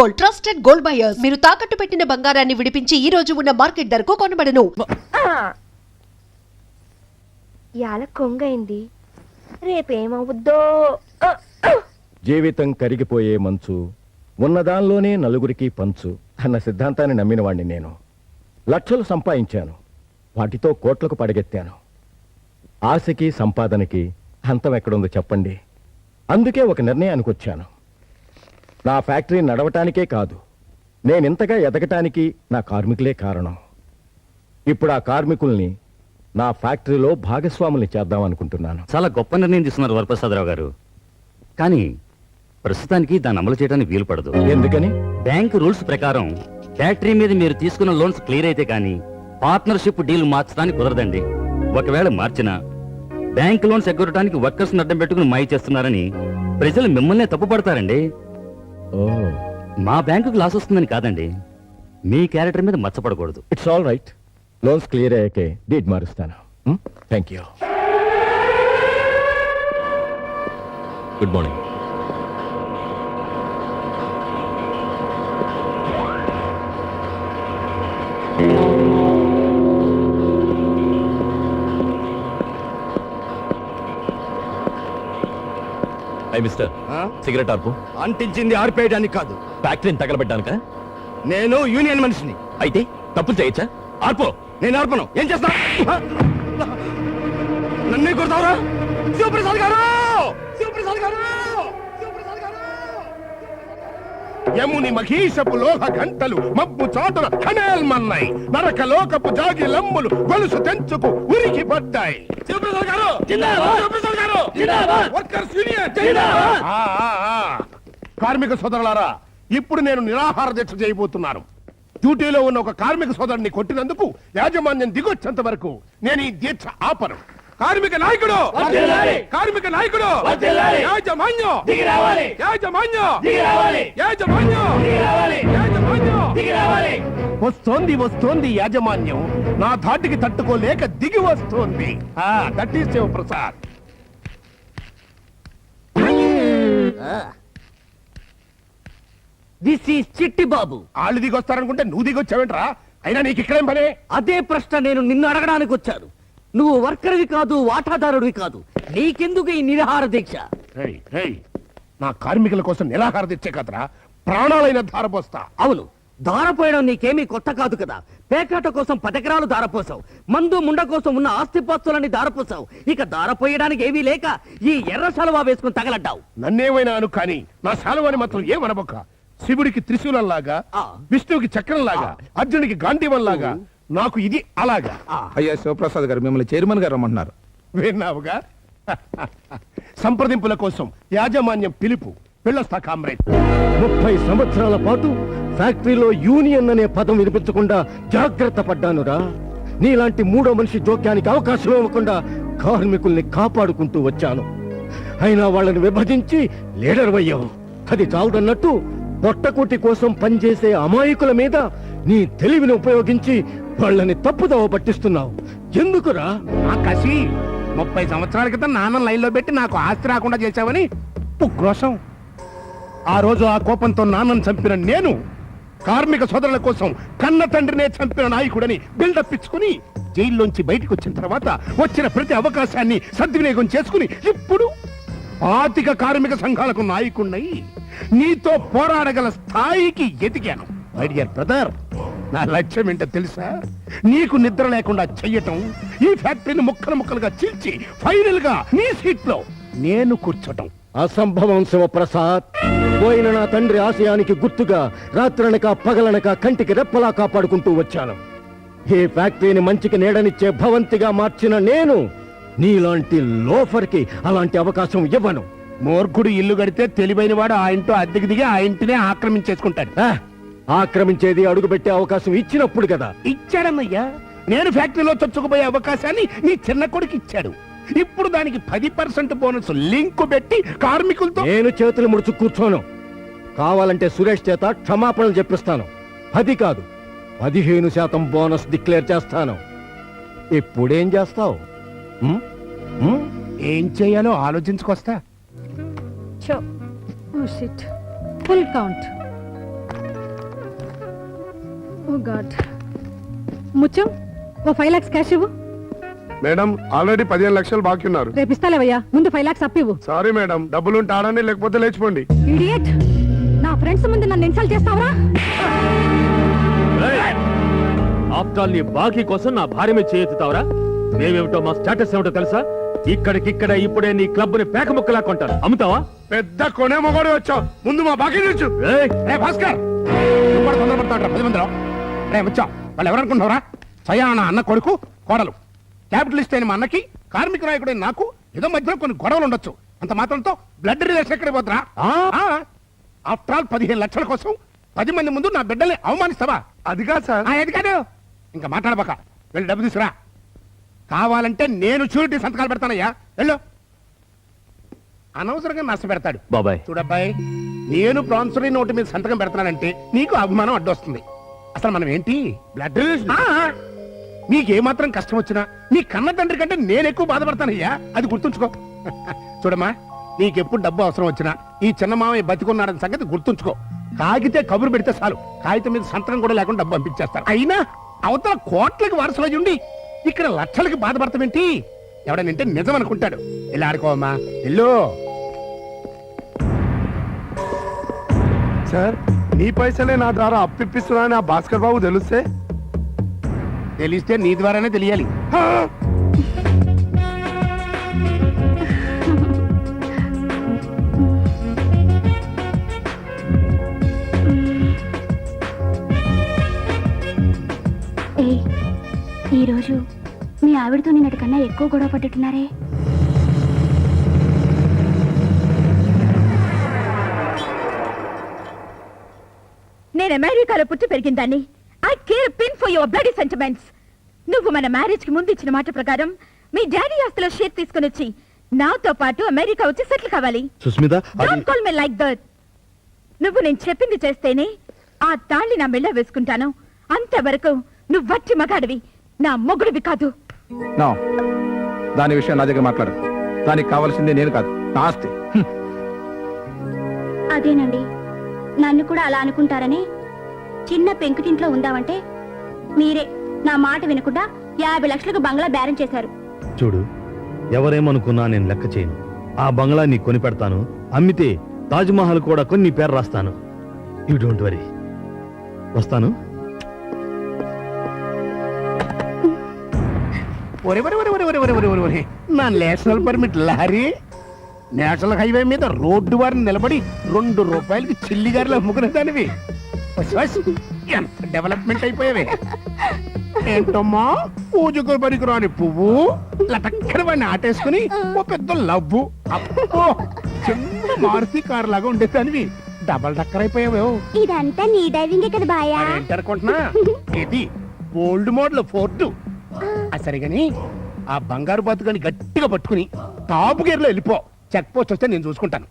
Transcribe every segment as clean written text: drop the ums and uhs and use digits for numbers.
Gold, trusted gold buyers. మీరు తాకట్టు పెట్టిన బంగారాన్ని విడిపించి ఈ రోజు ఉన్న మార్కెట్ ధరకు కొనబడను. ఇయాల కొంగైంది, రేపేమవుద్దో. జీవితం కరిగిపోయే మంచు, ఉన్నదానిలోనే నలుగురికి పంచు అన్న సిద్ధాంతాన్ని నమ్మినవాణ్ణి నేను. లక్షలు సంపాదించాను, వాటితో కోట్లకు పడగెత్తాను. ఆశకి సంపాదనకి అంతం ఎక్కడుందో చెప్పండి. అందుకే ఒక నిర్ణయానికి వచ్చాను. నా ఫ్యాక్టరీ నడవటానికే కాదు, నేనింతగా ఎదగటానికి నా కార్మికులే కారణం. ఇప్పుడు ఆ కార్మికుల్ని నా ఫ్యాక్టరీలో భాగస్వాముల్ని చేద్దామనుకుంటున్నాను. చాలా గొప్ప నిర్ణయం తీసుకున్నారు వరప్రసాదరావు గారు. కానీ ప్రస్తుతానికి దాన్ని అమలు చేయడానికి వీలు పడదు. ఎందుకని? బ్యాంక్ రూల్స్ ప్రకారం ఫ్యాక్టరీ మీద మీరు తీసుకున్న లోన్స్ క్లియర్ అయితే కానీ పార్ట్నర్షిప్ డీల్ మార్చడానికి కుదరదండి. ఒకవేళ మార్చినా బ్యాంక్ లోన్స్ ఎగ్గొట్టడానికి వర్కర్స్ అడ్డం పెట్టుకుని మాయ చేస్తున్నారని ప్రజలు మిమ్మల్నే తప్పుపడతారండి. ఓ, మా బ్యాంకుకు లాస్ వస్తుందని కాదండి, మీ క్యారెక్టర్ మీద మచ్చపడకూడదు. It's all right. Loans clear అయ్యాకే డీడ్ మారుస్తాను. Thank you. Good morning. Mister, cigarette ఆర్పు. అంటించింది ఆర్పేయడానికి కాదు, ఫ్యాక్టరీని తగలబెట్టానుక. నేను యూనియన్ మనిషిని. అయితే తప్పులు చేయొచ్చా? ఆర్పు. నేను ఆర్పను. ఏం చేస్తా? నన్నే కొడతావురా? శివప్రసాద్ గారు! శివప్రసాద్ గారు! శివప్రసాద్ గారు! యముని మహీషపు లోహ గంటలు మబ్బు చాటున ఖనేల్మన్నాయి. నరక లోకపు జాగి లమ్ములు గొలుసు తెంచుకు ఉరికి పడ్డాయి. శివప్రసాద్ గారు! శివప్రసాద్ గారు! Workers union! కార్మిక సోదరులారా, ఇప్పుడు నేను నిరాహార దీక్ష చేయబోతున్నాను. డ్యూటీలో ఉన్న ఒక కార్మిక సోదరుని కొట్టినందుకు యాజమాన్యం దిగొచ్చేంత వరకు నేను ఈ దీక్ష ఆపను. కార్మిక నాయకుడు! కార్మిక నాయకుడు! యాజమాన్యం! యాజమాన్యం! వస్తోంది వస్తోంది యాజమాన్యం. నా ధాటికి తట్టుకోలేక దిగి వస్తోంది. That is Sivaprasad. This is Chitti Babu. వాళ్ళు దిగొస్తారనుకుంటే నువ్వు దిగొచ్చావేంట్రా? అయినా నీకు ఇక్కడేం పనే? అదే ప్రశ్న నేను నిన్ను అడగడానికి వచ్చాను. నువ్వు వర్కర్వి కాదు, వాటాదారుడివి కాదు, నీకెందుకు ఈ నిరాహార దీక్ష? నా కార్మికుల కోసం నిరాహార దీక్ష కదరా, ప్రాణాలైన ధారపోస్తా. అవును, దారపోయడం నీకేమీ కొత్త కాదు కదా. పేకాట కోసం 10 ఎకరాలు దారపోసావు, మందు ముండ కోసం ఉన్న ఆస్తిపాస్తులన్నీ దారపోసావు. ఇక దారపోయడానికి ఏమీ లేక ఈ ఎర్ర సలవా వేసుకుని తగలడ్డావు. నన్నేమైనా అను కానీ నా శాలువాని మాత్రం ఏమనబొక్క. శివుడికి త్రిశూలంలాగా, విష్ణువుకి చక్రంలాగా, అర్జునుడికి గాంధీవంలాగా, నాకు ఇది అలాగా. అయ్యా శివప్రసాద్ గారు, మిమ్మల్ని చైర్మన్ గారు రమ్మంటున్నారు. విన్నావుగా? సంప్రదింపుల కోసం యాజమాన్యం పిలుపు. వెళ్ళొస్తా కామ్రేడ్. 30 సంవత్సరాల పాటు ఫ్యాక్టరీలో యూనియన్ అనే పదం వినిపించకుండా జాగ్రత్త పడ్డానురా. నీలాంటి మూడో మనిషి జోక్యానికి అవకాశం ఇవ్వకుండా కార్మికుల్ని కాపాడుకుంటూ వచ్చాను. అయినా వాళ్ళని విభజించి లీడర్ అయ్యావు. అది చాలదన్నట్టు పొట్టకూటి కోసం పనిచేసే అమాయకుల మీద నీ తెలివిని ఉపయోగించి వాళ్ళని తప్పుదోవ పట్టిస్తున్నావు. ఎందుకురా? ఆ కసి 30 సంవత్సరాల క్రితం నాన్న లైన్లో పెట్టి నాకు ఆస్తి రాకుండా చేశావని ఉక్రోషం. ఆ రోజు ఆ కోపంతో నాన్నను చంపిన నేను కార్మిక సోదరుల కోసం కన్న తండ్రినే చంపిన నాయకుడని బిల్డప్ ఇచ్చుకుని జైల్లోంచి బయటకు వచ్చిన తర్వాత వచ్చిన ప్రతి అవకాశాన్ని సద్వినియోగం చేసుకుని ఇప్పుడు 25 కార్మిక సంఘాలకు నాయకుడినై నీతో పోరాడగల స్థాయికి ఎదిగాను. మై డియర్ బ్రదర్, నా లక్ష్యం ఏంటో తెలుసా? నీకు నిద్ర లేకుండా చెయ్యటం, ఈ ఫ్యాక్టరీని ముక్కలు ముక్కలుగా చీల్చి ఫైనల్ గా నీ సీట్ లో నేను కూర్చోటం. అసంభవం శివప్రసాద్. పోయిన నా తండ్రి ఆశయానికి గుర్తుగా రాత్రనక పగలనక కంటికి రెప్పలా కాపాడుకుంటూ వచ్చాను. ఈ ఫ్యాక్టరీని మంచికి నీడనిచ్చే భవంతిగా మార్చిన నేను నీలాంటి లోఫర్కి అలాంటి అవకాశం ఇవ్వను. మూర్ఖుడు ఇల్లు కడితే తెలివైన వాడు ఆ ఇంటో అద్దెకి దిగి ఆ ఇంటినే ఆక్రమించేసుకుంటాడు. ఆక్రమించేది అడుగుపెట్టే అవకాశం ఇచ్చినప్పుడు కదా. ఇచ్చాడన్నయ్యా. నేను ఫ్యాక్టరీలో చొచ్చుకుపోయే అవకాశాన్ని నీ చిన్న కొడుకు ఇచ్చాడు. ఇప్పుడు దానికి 10% బోనస్ లింకు పెట్టి కార్మికులతో నేను చేతులు ముడుచు కూర్చోను. కావాలంటే సురేష్ చేత క్షమాపణలు చెప్పిస్తాను. 10 కాదు 15% బోనస్ డిక్లేర్ చేస్తాను. ఇప్పుడేం చేస్తావు? ఏం చేయాలో ఆలోచించుకొస్తా. Full count. Oh God. Mutyam, ఓ 5 lakhs క్యాష్ ఇవ్వు. మేడం ఆల్రెడీ 15 లక్షలు బాకీ ఉన్నారు. రేపు ఇస్తాలేవయ్యా, ముందు 5 lakhs అప్పివ్వు. సారీ మేడం, డబ్బులుంటే ఆడండి, లేకపోతే లేచిపోండి. ఇడియట్, నా ఫ్రెండ్స్ ముందు నన్ను ఇన్సల్ట్ చేస్తావరా? ఆఫ్టర్ ఆల్ నీ బాకీ కోసం నా భార్య మీద చేయెత్తుతావరా? మేమేమిటో మా స్టేటస్ ఏమిటో తెలుసా? ఇక్కడికిక్కడ ఇప్పుడే నీ క్లబ్ ని పేక ముక్కలా కొంటాను. అమ్ముతావా? పెద్ద కొనే మొగడు వచ్చావు, ముందు మా బాకీ తెచ్చు. రే భాస్కర్, నువ్వు కూడా తొందరపడతాడు 10 మందిలో. రే వచ్చావు, వాళ్ళు ఎవరనుకుంటున్నారా? సయాన అన్న కొడుకు, కోడలు. క్యాపిటలిస్ట్ అయిన మా అన్నకి, కార్మిక నాయకుడైన నాకు ఏదో మధ్యలో కొన్ని గొడవలు ఉండొచ్చు. అంత మాత్రంతో బ్లడ్ రిలేషన్ ఎక్కడికి పోతురా? ఆఫ్టర్ ఆల్ 15 లక్షల కోసం 10 మంది ముందు నా బిడ్డల్ని అవమానిస్తావా? అది కాదు సార్. అది కాదు, ఇంకా మాట్లాడబాక. వెళ్ళి డబ్బు తీసుకురా. కావాలంటే నేను షూరిటీ సంతకాలు పెడతానయ్యా. వెళ్ళు. అనవసరంగా నష్టపెడతాడు బాబాయ్. చూడబ్బాయి, నేను ప్రాన్సరీ నోటు మీద సంతకం పెడతానంటే నీకు అభిమానం అడ్డొస్తుంది. అసలు మనం ఏంటి బ్లడ్ రిలేషన్? నీకేమాత్రం కష్టం వచ్చినా నీ కన్న తండ్రి కంటే నేను ఎక్కువ బాధపడతానయ్యా, అది గుర్తుంచుకో. చూడమ్మా, నీకెప్పుడు డబ్బు అవసరం వచ్చినా ఈ చిన్న మామయ్య బతికున్నాడని సంగతి గుర్తుంచుకో. కాగితే కబురు పెడితే చాలు, కాగితం మీద సంతకం కూడా లేకుండా డబ్బు పంపించేస్తారు. అయినా అవతల కోట్లకి వారసులై ఉండి ఇక్కడ లక్షలకి బాధపడతామేంటి? ఎవడనంటే నిజం అనుకుంటాడు. ఇలా ఆడుకోవమ్మా, ఎల్లో. సార్, నీ పైసలే నా ద్వారా అప్పిస్తున్నా ఆ భాస్కర్ బాబు తెలిస్తే నీ ద్వారానే తెలియాలి. ఈరోజు మీ ఆవిడతో నిన్నటి కన్నా ఎక్కువ గొడవ పట్టుతున్నారే. నేను అమెరికాలో పుట్టి పెరిగిందాన్ని. I care pin for your bloody sentiments. నువ్వు మన మ్యారేజ్ కి ముందు ఇచ్చిన మాట ప్రకారం మీ డాడీ ఆస్తిలో షేర్ తీసుకుని వచ్చి నాతో పాటు అమెరికా వచ్చి సెటిల్ కావాలి. Susmita, don't call me like that. నువ్వు నేను చెప్పింది చేస్తేనే ఆ తాళి నా మెళ్ళ వేసుకుంటాను. అంతవరకు నువ్వు వట్టి మగాడివి, నా మొగుడివి కాదు. దాని విషయం నా దగ్గర మాట్లాడు. దానికి కావాల్సిందే నేను కాదు, నా ఆస్తి. అదేనండి, నన్ను కూడా అలా అనుకుంటారని చిన్న పెంకుటింట్లో ఉందామంటే మీరే నా మాట వినకుండా 50 లక్షలకు బంగ్లా బేరం చేశారు. చూడు, ఎవరేమనుకున్నా నేను లెక్క చేయను. ఆ బంగ్లా నీ కొని పెడతాను. అమ్మితే తాజ్మహల్ కూడా కొని నీ పేరు రాస్తాను. You don't worry. వస్తాను. నా national permit lorry national highway మీద రోడ్డు వారిని నిలబడి 2 రూపాయలకి చిల్లిగారిలో అమ్ముకునే దానివి. ఎంత డెవలప్మెంట్ అయిపోయావే. ఏంటమ్మా, పూజకు పనికిరాని పువ్వు లటక్కన వాడిని ఆటేసుకుని ఓ పెద్ద లవ్వు. అబ్బో, చిన్న మారుతి కారు లాగా ఉండేదానివి డబల్ డక్కర్ అయిపోయావే. ఇదంతా నీ డ్రైవింగే కదా బాయా? ఏంటనుకుంటున్నా, ఇది ఓల్డ్ మోడల్ ఫోర్డ్. సరిగాని ఆ బంగారు బతుకని గట్టిగా పట్టుకుని టాప్ గేర్ లో వెళ్ళిపో. చెక్ పోస్ట్ వస్తే నేను చూసుకుంటాను.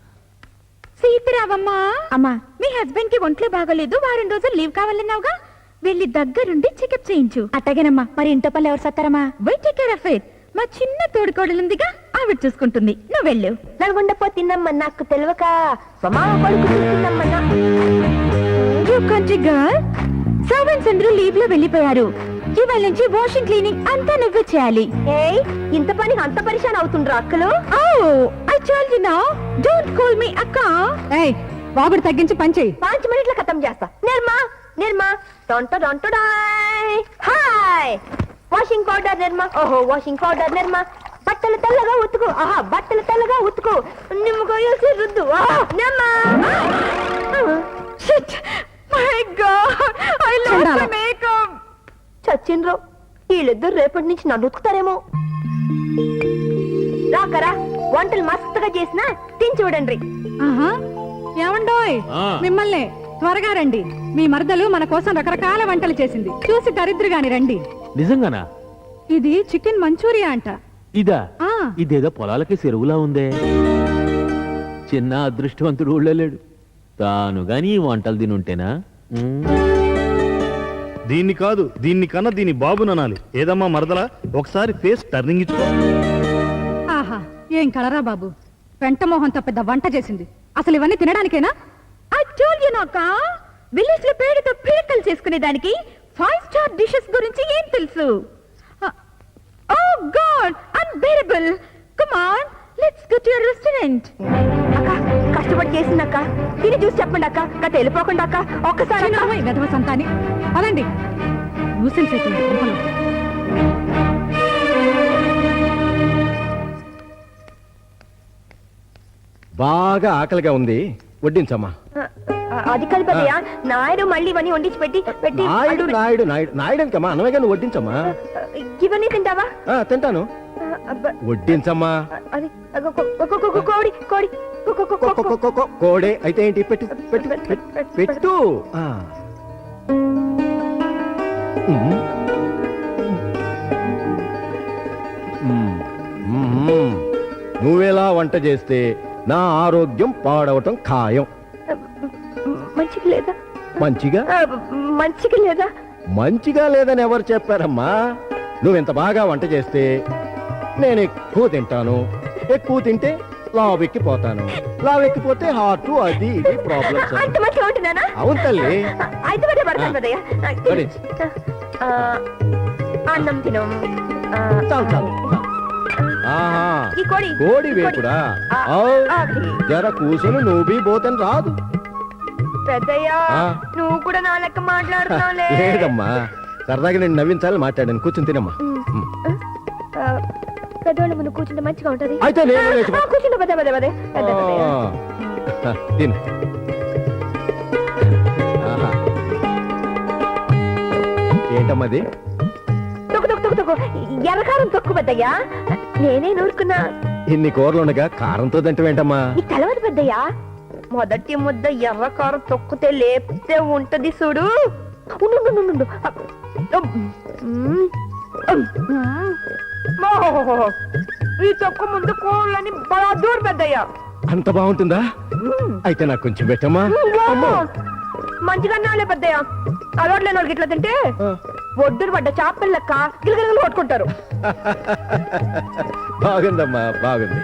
సీతారామమ్మా, అమ్మా, మీ హస్బెండ్ కి ఒంట్లో బాగోలేదు, వారం రోజులు లీవ్ కావాలన్నావుగా, వెళ్ళి దగ్గరుండి చెకప్ చేయించు. అట్టగేనమ్మా. మరి ఇంట్లో పళ్ళు ఎవరు సత్తారమ్మా? Wait take care of it. మా చిన్న తోడుకోడలుందిగా, ఆవిడ చూసుకుంటుంది. నువ్వు వెళ్ళు. నల్గొండపోతిందమ్మా, నాకు తెలియక సర్వెంట్స్ అందరూ లీవ్ లో వెళ్ళిపోయారు. ఇవాళ నుంచి వాషింగ్ క్లీనింగ్ అంతా నువ్వే చేయాలి. ఇంత పని అంత పరిశాన్ అవుతుండ్రా అక్కలు? I told you now, don't call మీ అక్క. ఏయ్, బాబుని తగ్గించి పని చెయ్యి. 5 మినిట్ల ఖతం చేస్తా. నిర్మా హాయ్, వాషింగ్ పౌడర్ నిర్మా. ఓహో, వాషింగ్ పౌడర్ నిర్మా. బట్టలు తెల్లగా ఉతుకు. ఆహా, బట్టలు తెల్లగా ఉతుకు. నిమ్మకాయ రుద్దు. Nirma. My God, I love my makeup. చచ్చిండ్రు వీళ్ళిద్దరు. రేపటి నుంచి నన్ను ఉతుకుతారేమో. రాకరా, వంటలు మస్తుగా చేసినా తిని చూడండి. ఆహా, ఏమండోయ్, మిమ్మల్ని త్వరగా రండి. మీ మరదలు మన కోసం రకరకాల వంటలు చేసింది, చూసి తరిద్రుగాని రండి. నిజంగానా? ఇది చికెన్ మంచూరియా అంట. ఇదా? ఇదేదో పొలాలకి చెరువులా ఉందే. చిన్న అదృష్టవంతుడు ఊళ్ళలేడు. తాను గాని ఈ వంటలు తినుంటేనా? దీన్ని కాదు, దీన్ని కన్నా దీని బాబుననాలి. ఏదమ్మా మరదలా, ఒకసారి ఫేస్ టర్నింగ్ ఇచ్చుకో. ఆహా, ఏం కలరా బాబు, పెంటమోహంతో పెద్ద వంట చేసింది. అసలు ఇవన్నీ తినడానికేనా? I told you, Naka. Village లో పేరుతో పీరికలు చేసుకునే దానికి 5 స్టార్ డిషెస్ గురించి ఏం తెలుసు? Oh God, unbearable. Come on, let's go to your restaurant. అక్క కష్టపడి చేసిందక్క, తిని చూసి చెప్పండి అక్క. గత వెళ్ళిపోకుండా అక్క, ఒక్కసారి అక్క. చిన్నమ్మాయి వెధవ సంతాని. పదండి. న్యూసెన్స్ అయిపోయింది కొంపలో. బాగా ఆకలిగా ఉంది, వడ్డించమ్మా. అది కాదు పెద్దయ్య, నాయుడు మళ్ళీ ఇవన్నీ వండించి పెట్టి నాయుడు నాయుడు నాయుడు నాయుడుకమ్మా, అన్నమేగా నువ్వు వడ్డించమ్మా. ఇవన్నీ తింటావా? తింటాను, వడ్డించమ్మా. అది కోడి కోడి కోడే అయితే ఏంటి, పెట్టు పెట్టు పెట్టు. నువ్వెలా వంట చేస్తే నా ఆరోగ్యం పాడవటం ఖాయం. మంచిగా లేదా? మంచిగా మంచిగా లేదా? మంచిగా లేదని ఎవరు చెప్పారమ్మా? నువ్వెంత బాగా వంట చేస్తే నేను ఎక్కువ తింటాను, ఎక్కువ తింటే లావెక్కిపోతాను, లావెక్కిపోతే హార్ట్ అది ఇది ప్రాబ్లమ్స్. అంత మంచిగా ఉంటున్నానా? అవును తల్లి. అయితే మరి పడతాను పెద్దయ్య. అన్నం తిను. చాలు చాలు. ఆహా, ఈ కోడి కోడి వేపుడా? జర కూసును, నువ్వు పోతని రాదు. పెద్దయ్య నువ్వు కూడా నా లెక్క మాట్లాడుతున్నావులే. లేదమ్మా, సరదాగా నేను నవ్వించాలని మాట్లాడాను. కూర్చుని తినమ్మా. పెద్దవాళ్ళ ముందు కూర్చుంటే మంచిగా ఉంటది. అయితే నేను లేచి కూర్చుంటే పదే పదే పదే తిను. ఆహా. ఏంటమ్మది? తొక్కు తొక్కు తొక్కు తొక్కు, ఎర్రకారం తొక్కు పెద్దయ్యా. నేనే నూరుకున్నా. ఇన్ని కూరలుండగా కారంతో తింటవేంటమ్మా? ఈ తెలవదు పెద్దయ్యా, మొదటి ముద్ద ఎర్రకారం తొక్కుతే లేపితే ఉంటది చూడు. ఈ తొక్కు ముందు కూరలని బాగా దూరం పెద్దయ్యా. అంత బాగుంటుందా? అయితే నాకు కొంచెం పెట్టమ్మా. మంచిగా నాలే పెద్దయ్య, అలవాట్లేని వాళ్ళకి ఇట్లా తింటే ఒడ్డురు పడ్డ చేపల లెక్క గిలగిలగలు కొట్టుకుంటారు. బాగుందమ్మా, బాగుంది.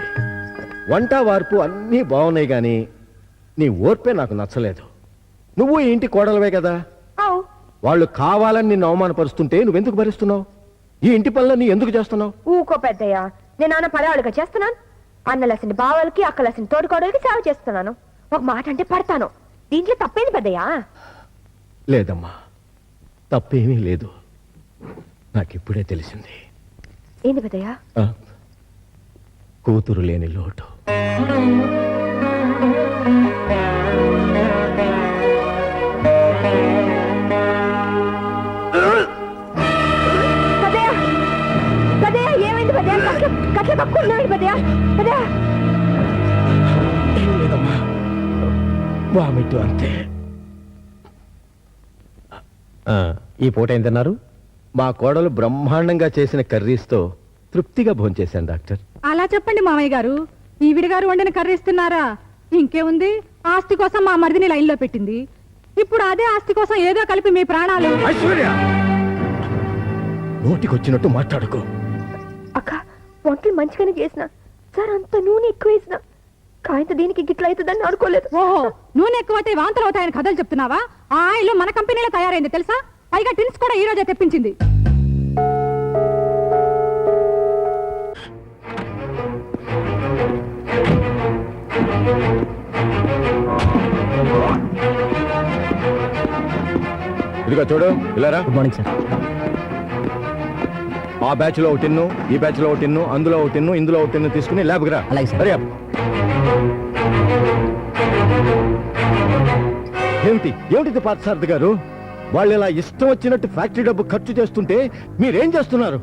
వంట వార్పు అన్నీ బాగున్నాయి గాని నీ ఓర్పే నాకు నచ్చలేదు. నువ్వు ఈ ఇంటి కోడలవే కదా, వాళ్ళు కావాలని నిన్ను అవమానపరుస్తుంటే నువ్వెందుకు భరిస్తున్నావు? ఈ ఇంటి పనులన్నీ ఎందుకు చేస్తున్నావు? ఊకో పెద్దయ్య, నేను నాన్న పరాళ్ళుగా చేస్తున్నాను. అన్నలసిన బావలకి అక్కలసిన తోడుకోడలకి సేవ చేస్తున్నాను. ఒక మాట అంటే పడతాను. దీంట్లో తప్పేంది పెద్దయ్యా? లేదమ్మా, తప్పేమీ లేదు. నాకిప్పుడే తెలిసింది. ఏంది పెద్దయ్యా? కూతురు లేని లోటు. పెద్దయ్యా, పెద్దయ్యా ఏమైంది పెద్దయ్యా? కట్ల కక్కున్నాడు పెద్దయ్యా. పెద్దయ్యా లేదమ్మా, వామిట్టు అంతే. ఈ పూట ఏం తిన్నారు? మా కోడలు బ్రహ్మాండంగా చేసిన కర్రీస్తో తృప్తిగా భోంచేశాను డాక్టర్. అలా చెప్పండి మామయ్య గారు. ఈవిడ గారు వండిన కర్రీ ఇస్తున్నారా? ఇంకేముంది, ఆస్తి కోసం మా మరిదిని లైన్లో పెట్టింది. ఇప్పుడు అదే ఆస్తి కోసం ఏదో కలిపి మీ ప్రాణాలు. ఐశ్వర్య, నోటికొచ్చినట్టు మాట్లాడుకో. అక్క వంటలు మంచిగానే చేసిన సార్, అంత నూనె ఎక్కువ వేసిన కాయంత దీనికి గిట్ల అవుతుందని అనుకోలేదు. ఓహో, నూనె ఎక్కువైతే వాంతలు అవుతాయని కథలు చెప్తున్నావా? ఆ ఆయిల్ మన కంపెనీలో తయారైంది తెలుసా? పైగా టిన్స్ కూడా ఈ రోజే తెప్పించింది. ఇదిగో చూడు, ఇలారా. Good morning sir. ఆ బ్యాచ్ లో ఒక టిన్ను, ఈ బ్యాచ్ లో ఒక టిన్ను, అందులో ఒక టిన్ను, ఇందులో ఒక టిన్ను తీసుకుని ల్యాబ్కి రా. అలాగే సార్. హరి అప్. ఏమిటి ఏమిటి పార్థసారథి గారు? వాళ్ళు ఇలా ఇష్టం వచ్చినట్టు ఫ్యాక్టరీ డబ్బు ఖర్చు చేస్తుంటే మీరేం చేస్తున్నారు?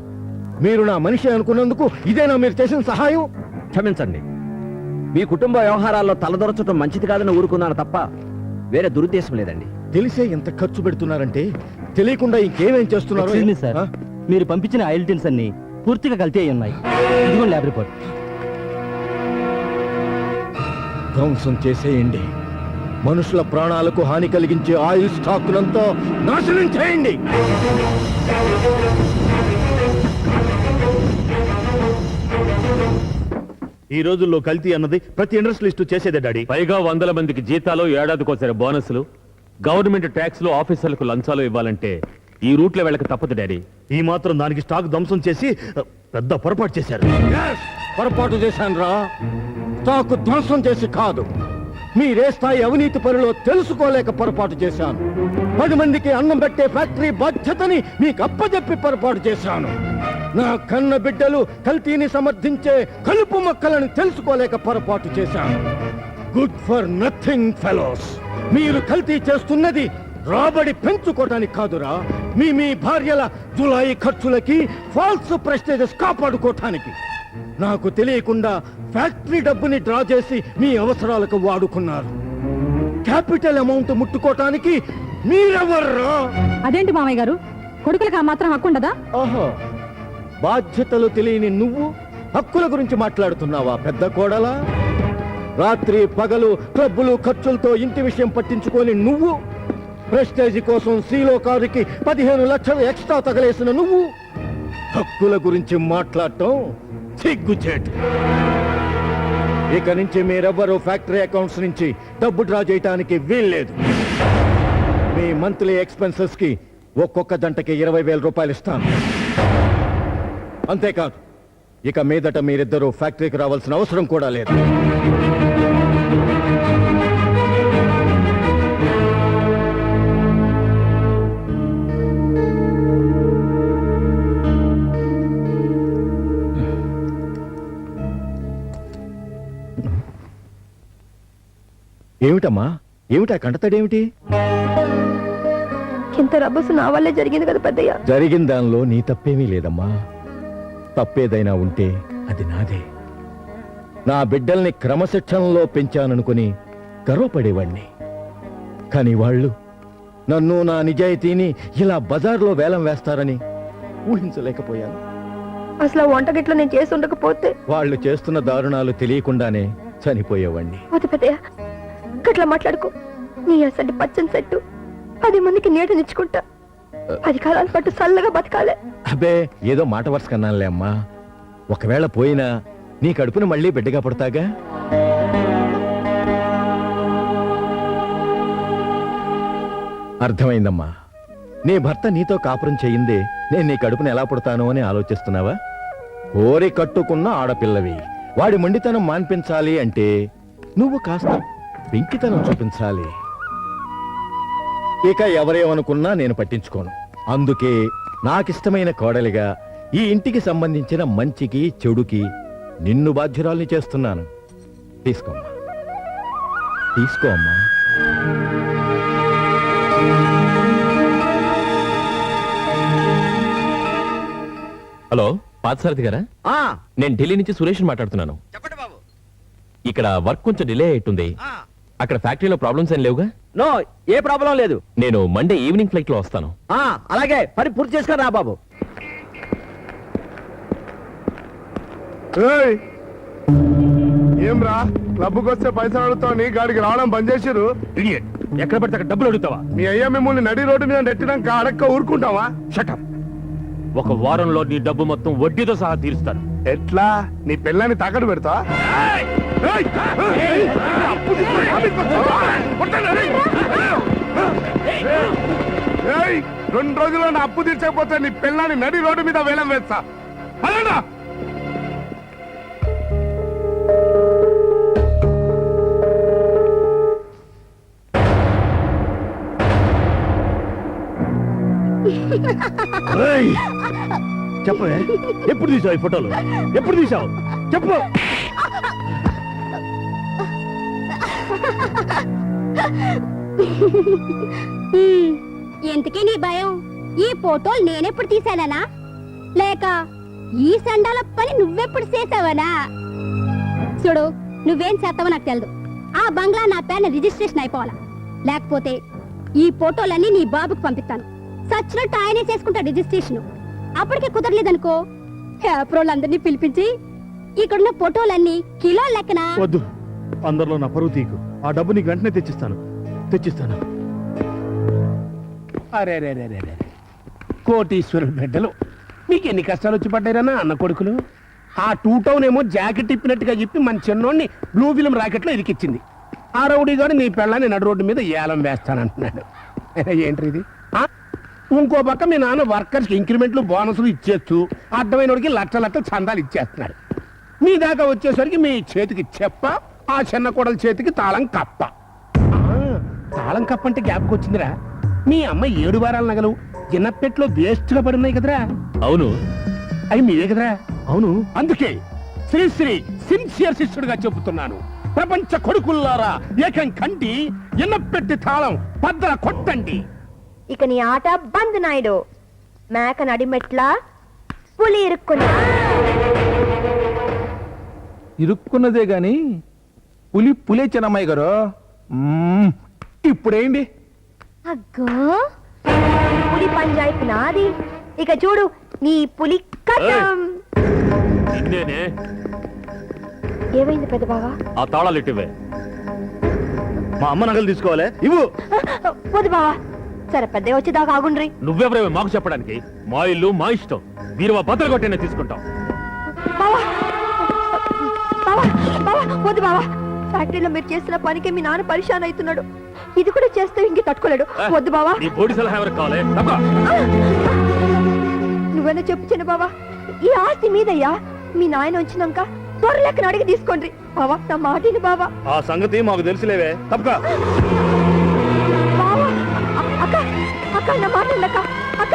మీరు నా మనిషి అనుకున్నందుకు ఇదేనా మీరు చేసిన సహాయం? క్షమించండి, మీ కుటుంబ వ్యవహారాల్లో తలదొరచడం మంచిది కాదని ఊరుకున్నాను తప్ప వేరే దురుద్దేశం లేదండి. తెలిసే ఎంత ఖర్చు పెడుతున్నారంటే తెలియకుండా ఇంకేమేం చేస్తున్నారు? సార్, మీరు పంపించిన ఆయిల్ టిన్స్ అన్ని పూర్తిగా కల్తీ అయి ఉన్నాయి. ఇదిగో ల్యాబ్ రిపోర్ట్. ధ్వంసం చేసేయండి. మనుషుల ప్రాణాలకు హాని కలిగించే ఆయిల్ స్టాకులంతా నాశనం చేయండి. ఈ రోజుల్లో కల్తీ అన్నది ప్రతి ఇండస్ట్రియలిస్ట్ చేసేదే డాడీ. పైగా 100 మందికి జీతాలు, ఏడాదికోసారి బోనస్లు, గవర్నమెంట్ ట్యాక్స్లు, ఆఫీసర్లకు లంచాలు ఇవ్వాలంటే ఈ రూట్లో వెళ్ళక తప్పదు డాడీ. ఈ మాత్రం దానికి స్టాక్ ధ్వంసం చేసి పెద్ద పొరపాటు చేశారు. పొరపాటు చేశాను రా. స్టాకు ధ్వంసం చేసి కాదు, మీరే స్థాయి అవినీతి పనిలో తెలుసుకోలేక పొరపాటు చేశాను. 10 మందికి అన్నం పెట్టే ఫ్యాక్టరీ బాధ్యతని మీకు అప్పచెప్పి పొరపాటు చేశాను. నా కన్న బిడ్డలు కల్తీని సమర్థించే కలుపు మొక్కలను తెలుసుకోలేక పొరపాటు చేశాను. Good for nothing fellows. మీరు కల్తీ చేస్తున్నది రాబడి పెంచుకోవడానికి కాదురా, మీ భార్యల జులాయి ఖర్చులకి, ఫాల్స్ ప్రెస్టేజెస్ కాపాడుకోవటానికి. నాకు తెలియకుండా ఫ్యాక్టరీ డబ్బుని డ్రా చేసి మీ అవసరాలకు వాడుకున్నారు. క్యాపిటల్ అమౌంట్ ముట్టుకోవటానికి మీరెవర్రా? అదేంటి మామయ్య గారు, కొడుకులకు ఆ మాత్రం హక్కు ఉండదా? ఆహా, బాధ్యతలు తెలియని నువ్వు హక్కుల గురించి మాట్లాడుతున్నావా పెద్ద కోడలా? రాత్రి పగలు క్లబ్బులు ఖర్చులతో ఇంటి విషయం పట్టించుకొని నువ్వు, ప్రెస్టేజీ కోసం సీలో కారుకి 15 లక్షలు ఎక్స్ట్రా తగలేసిన నువ్వు హక్కుల గురించి మాట్లాడటం సిగ్గుచేటు. ఇక నుంచి మీరెవ్వరూ ఫ్యాక్టరీ అకౌంట్స్ నుంచి డబ్బు డ్రా చేయడానికి వీల్లేదు. మీ మంత్లీ ఎక్స్పెన్సెస్ కి ఒక్కొక్క జంటకి 20,000 రూపాయలు ఇస్తాను. అంతేకాదు, ఇక మీదట మీరిద్దరూ ఫ్యాక్టరీకి రావాల్సిన అవసరం కూడా లేదు. ఏమిటమ్మా, ఏమిటా కంటతడేమిటి? ఇంత రబ్బసు నా వల్లే జరిగింది కదా పెద్దయ్య. జరిగిన దానిలో నీ తప్పేమీ లేదమ్మా. తప్పేదైనా ఉంటే అది నాదే. నా బిడ్డల్ని క్రమశిక్షణలో పెంచాననుకుని గర్వపడేవాణ్ణి. కానీ వాళ్ళు నన్ను, నా నిజాయితీని ఇలా బజార్లో వేలం వేస్తారని ఊహించలేకపోయాను. అసలు ఆ వంటగిట్లో నేను చేసి ఉండకపోతే వాళ్ళు చేస్తున్న దారుణాలు తెలియకుండానే చనిపోయేవాణ్ణి. వద్దు పెద్దయ్య, గట్లా మాట్లాడుకో. నీ అసలు పచ్చని సెట్టు 10 మందికి నీడనిచ్చుకుంటా. 10 కాలాల పాటు చల్లగా బతకాలే. అబ్బే, ఏదో మాట వరుస కన్నానులే అమ్మా. ఒకవేళ పోయినా నీ కడుపును మళ్ళీ బిడ్డగా పుడతాగా. అర్థమైందమ్మా. నీ భర్త నీతో కాపురం చెయ్యిందే నేను నీ కడుపును ఎలా పుడతానో అని ఆలోచిస్తున్నావా? కోరి కట్టుకున్న ఆడపిల్లవి. వాడి మొండితనం మాన్పించాలి అంటే నువ్వు కాస్త పెంకితనం చూపించాలి. ఇక ఎవరేమనుకున్నా నేను పట్టించుకోను. అందుకే నాకిష్టమైన కోడలిగా ఈ ఇంటికి సంబంధించిన మంచికి చెడుకి నిన్ను బాధ్యురాల్ని చేస్తున్నాను. తీసుకోమ్మా, తీసుకోమ్మా. హలో, పార్థసారథి గారా? నేను ఢిల్లీ నుంచి సురేష్ మాట్లాడుతున్నాను. చెప్పండి బాబు. ఇక్కడ వర్క్ కొంచెం డిలే అయ్యింది. అక్కడ ఫ్యాక్టరీలో ప్రాబ్లమ్స్ ఏం లేవుగా? నో, ఏ ప్రాబ్లం లేదు. నేను మండే ఈవినింగ్ ఫ్లైట్ లో వస్తాను. అలాగే, పని పూర్తి చేసుకొని రా బాబు. ఏం రా, క్లబ్కి వస్తే పైసలు అడుగుతావు, గాడికి రావడం బంద్ చేసిరు. ఇడియట్, ఎక్కడ పడితే అక్కడ డబ్బులు అడుగుతావా? మీ అయ్యా మిమ్మల్ని నడి రోడ్డు మీద నెట్టినాక అడక్క ఊరుకుంటావా? షటప్. ఒక వారంలో నీ డబ్బు మొత్తం వడ్డీతో సహా తీరుస్తాను. ఎట్లా? నీ పిల్లని తాకట్టు పెడతా? 2 రోజుల్లో నా అప్పు తీర్చకపోతే నీ పిల్లని నడి రోడ్డు మీద వేలం వేస్తా. అలానా? చెప్పవే, ఎప్పుడు తీసావు ఈ ఫోటోలు? ఎప్పుడు తీసావు చెప్పు. ఎందుకే నీ భయం? ఈ ఫోటోలు నేనెప్పుడు తీసానా, లేక ఈ సండాల పని నువ్వెప్పుడు చేసావనా? చూడు, నువ్వేం చేస్తావో నాకు తెలియదు. ఆ బంగ్లా నా పేరున రిజిస్ట్రేషన్ అయిపోవాలా, లేకపోతే ఈ ఫోటోలన్నీ నీ బాబుకి పంపిస్తాను. సచ్చినట్టు ఆయనే చేసుకుంటా రిజిస్ట్రేషన్. అప్పటికే కుదరలేదనుకో, పేపరోళ్ళందరినీ పిలిపించి ఇక్కడున్న ఫోటోలన్నీ కిలో లెక్కన. వద్దు, అందరిలో నా పరువు తీకు. ఆ డబ్బు నీకు వెంటనే తెచ్చిస్తాను. అరే కోటీశ్వరుడు బిడ్డలు, మీకు ఎన్ని కష్టాలు వచ్చి పడ్డారన్నా అన్న కొడుకులు. ఆ 2 టౌన్ ఏమో జాకెట్ ఇప్పినట్టుగా చెప్పి మన చిన్నోడిని బ్లూ ఫిల్మ్ రాకెట్లో ఇరికిచ్చింది. ఆ రౌడీ గారు నీ పెళ్ళాన్ని నడు రోడ్డు మీద ఏలం వేస్తానంటున్నాడు. ఏంటి ఇది? ఇంకో పక్క మీ నాన్న వర్కర్స్ ఇంక్రిమెంట్లు బోనసులు ఇచ్చేస్తూ అర్థమైనోడికి లక్ష చందాలు ఇచ్చేస్తున్నాడు. మీ దాకా వచ్చేసరికి మీ చేతికి చెప్ప, ఆ చిన్న కోడల చేతికి తాళం కప్ప. తాళం కప్ప అంటే జ్ఞాపకం వచ్చిందిరా, మీ అమ్మ 7 వారాల నగలు గిన్నపెట్లో వేస్ట్ గా పడున్నాయి కదరా. అవును. అవి మీవే కదరా. అవును. అందుకే శ్రీశ్రీ సిన్సియర్ శిష్యుడిగా చెబుతున్నాను, ప్రపంచ కొడుకుల్లారా ఏకం కండి, ఎన్నపెట్టి తాళం పద్దర కొట్టండి. ఇక నీ ఆట బంద్ నాయుడు. మేక నడిమెట్ల పులి ఇరుక్కున్నా. ఇరుక్కున్నదే గాని పులే చిన్నమ్మాయి గారు. ఇప్పుడేంటి? అగ్గో పులి పంజాయి నాది. ఇక చూడు నీ పులి కథం. నిన్నేనే. ఏమైంది పెద్ద బావా? ఆ తాళాలు ఇటువే. మా అమ్మ నగలు తీసుకోవాలి, ఇవ్వు. వద్దు బావా, సరే పెద్ద వచ్చేదాకా ఆగుండ్రి. నువ్వెవరేవే మాకు చెప్పడానికి? మా ఇల్లు మా ఇష్టం, మీరు బద్దలు కొట్టేనే తీసుకుంటాం. బావా బావా బావా, వద్దు బావా. ఫ్యాక్టరీలో మీరు చేస్తున్న పనికి మీ నాన్న పరిశాన్ అవుతున్నాడు. ఇది కూడా చేస్తే ఇంక తట్టుకోలేడు. వద్దు బావా. నీ బోడి సలహా ఎవరికి కావాలి? నువ్వేనా చెప్పు చిన్న బావా, ఈ ఆస్తి మీదయ్యా. మీ నాయన వచ్చినాక త్వరలెక్కన అడిగి తీసుకోండి బావా. నా మాటిని బావా. ఆ సంగతి మాకు తెలుసులేవే, తప్పక. బావా అక్క అక్క, నా మాట అక్క. అక్క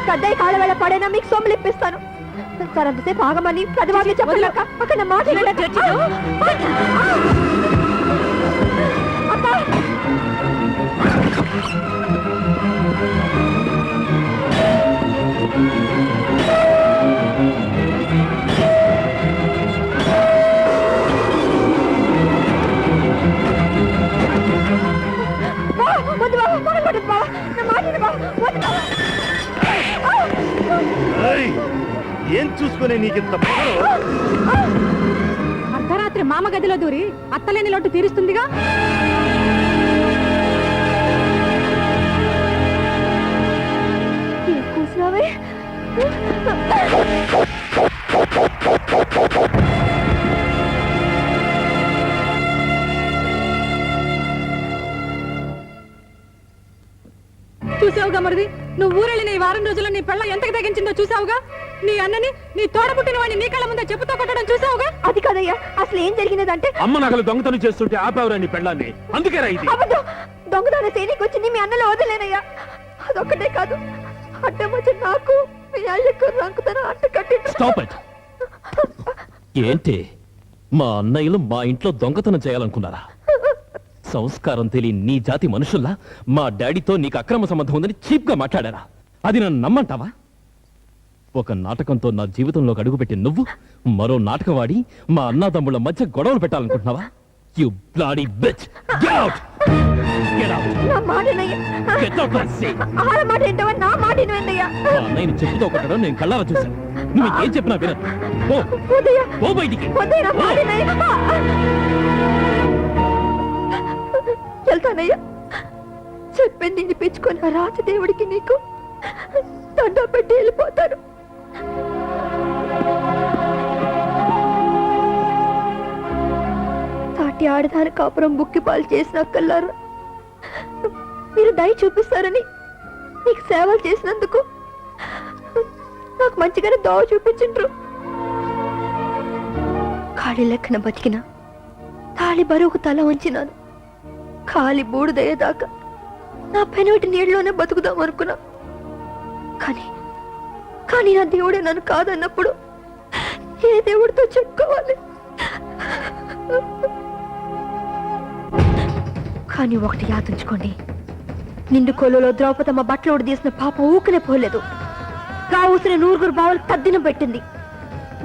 పెద్దయ్య కాళ్ళ వేళ పడైనా మీకు సొమ్ములు ఇప్పిస్తాను. సార్ అంతసేపు ఆగమని పెద్దవాళ్ళు చెప్పండి అక్క. అక్క నా మాట అక్క. వద్దు బాబు, పడగొట్టదు బాబా. నా మాట బాబు, వద్దు బాబా. ఏం చూసుకునే నీకింత అర్ధరాత్రి మామ గదిలో దూరి అత్తలేని లోటు తీరుస్తుందిగా. కూర్చున్నావే. చూసావుగా మరిది, నువ్వు ఊరెళ్ళిన ఈ వారం రోజుల్లో నీ పెళ్ళ ఎంతకు తగ్గించిందో చూసావుగా. నీ అన్నని, నీ తోడబుట్టిన వాడిని నీ కళ్ళ ముందే చెప్పుతో కొట్టడం చూసావుగా. అది కాదయ్యా, అసలు ఏం జరిగినదంటే అమ్మ నగలు దొంగతనం చేస్తుంటే ఆపావురా నీ పెళ్ళాన్ని. అందుకే రా ఇది. అబద్ధం. దొంగదాన సేనికి వచ్చింది మీ అన్నలో వదిలేనయ్యా. అదొక్కటే కాదు, అడ్డమొచ్చి నాకు మీ అయ్యకు రంకుతన అంట కట్టి. Stop it. ఏంటి మా అన్నయ్యలు మా ఇంట్లో దొంగతనం చేయాలనుకున్నారా? సంస్కారం తెలియని నీ జాతి మనుషుల్లా మా డాడీతో నీకు అక్రమ సంబంధం ఉందని చీప్ గా మాట్లాడారా? అది నన్ను నమ్మంటావా? ఒక నాటకంతో నా జీవితంలోకి అడుగుపెట్టి నువ్వు మరో నాటకం ఆడి మా అన్నాతమ్ముళ్ళ మధ్య గొడవలు పెట్టాలనుకుంటున్నావా? You bloody bitch! Get out! Get out! నా మాటనయ్యా. Get out and say! ఆడ మాట ఏంటవా, నా మాట ఏంటయ్యా? మా అన్నయ్యని చెప్పుతో కొట్టడం నేను కళ్ళారా చూశాను. నువ్వు ఏం చెప్పినా వినను. పో. వద్దయ్యా. పో బయటికి. వద్దయ్యా, నా మాటనయ్యా. వెళ్తానయ్యా. చెప్పింది వినిపించుకున్న రాజదేవుడికి నీకు దండం పెట్టి వెళ్ళిపోతాను. తాటి ఆడదాని కాపురం బుక్కి పాలు చేసిన కల్లారా మీరు దయ చూపిస్తారని నీకు సేవలు చేసినందుకు నాకు మంచిగానే దోవ చూపించిండ్రు. ఖాళీ లెక్కన బతికిన తాళి బరువుకు తల ఉంచినాను. ఖాళీ బూడిదయ్యేదాకా నా పెనోటి నీళ్ళలోనే బతుకుదాం అనుకున్నా. కానీ నా దేవుడే నన్ను కాదన్నప్పుడు ఏ దేవుడితో చెప్పుకోవాలి? కానీ ఒకటి యాదించుకోండి, నిండు కొలులో ద్రౌపదమ్మ బట్టలోడు తీసిన పాపం ఊకనే పోలేదు. గా ఊసిరి 100 బావులు తద్దినం పెట్టింది.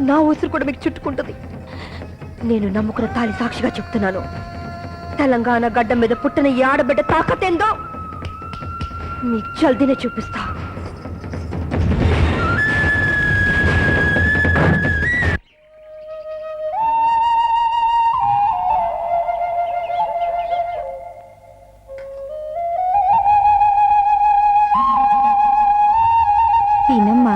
నా ఊసిరి కూడా మీకు చుట్టుకుంటుంది. నేను నమ్ముకున్న తాలి సాక్షిగా చెప్తున్నాను, తెలంగాణ గడ్డ మీద పుట్టిన ఈ ఆడబిడ్డ తాకతేందో మీకు జల్దీనే చూపిస్తా. తినమ్మా.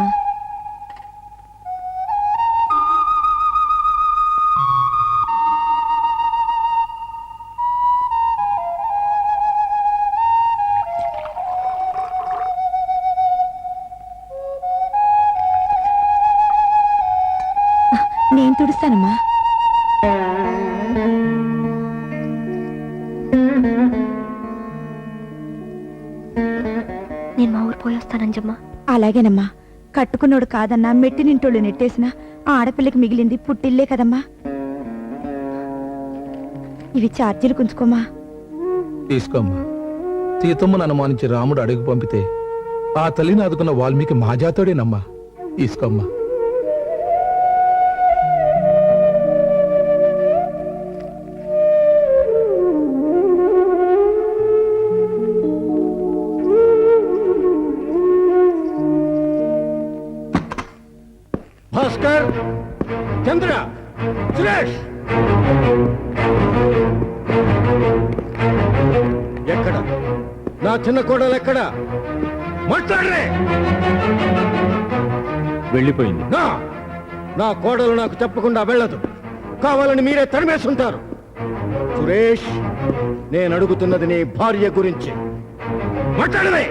నేను తుడుస్తానమ్మా. నేను మా ఊరు పోయి వస్తానంజమ్మా. అలాగేనమ్మా. కట్టుకున్నోడు కాదన్నా మెట్టి నింటోళ్ళు నెట్టేసిన ఆ ఆడపిల్లకి మిగిలింది పుట్టిల్లే కదమ్మా. ఇవి ఛార్జీలు కుంచుకోమా. తీసుకోమ్మా. సీతమ్మను అనుమానించి రాముడు అడుగు పంపితే ఆ తల్లిని ఆదుకున్న వాల్మీకి మాజాతోడేనమ్మా. తీసుకోమ్మా. భాస్కర్, చంద్ర, సురేష్, ఎక్కడ నా చిన్న కోడలు? ఎక్కడ? మాట్లాడరే. వెళ్ళిపోయింది. నా కోడలు నాకు చెప్పకుండా వెళ్ళదు. కావాలని మీరే తరిమేస్తుంటారు. సురేష్, నేను అడుగుతున్నది నీ భార్య గురించి. మాట్లాడవే.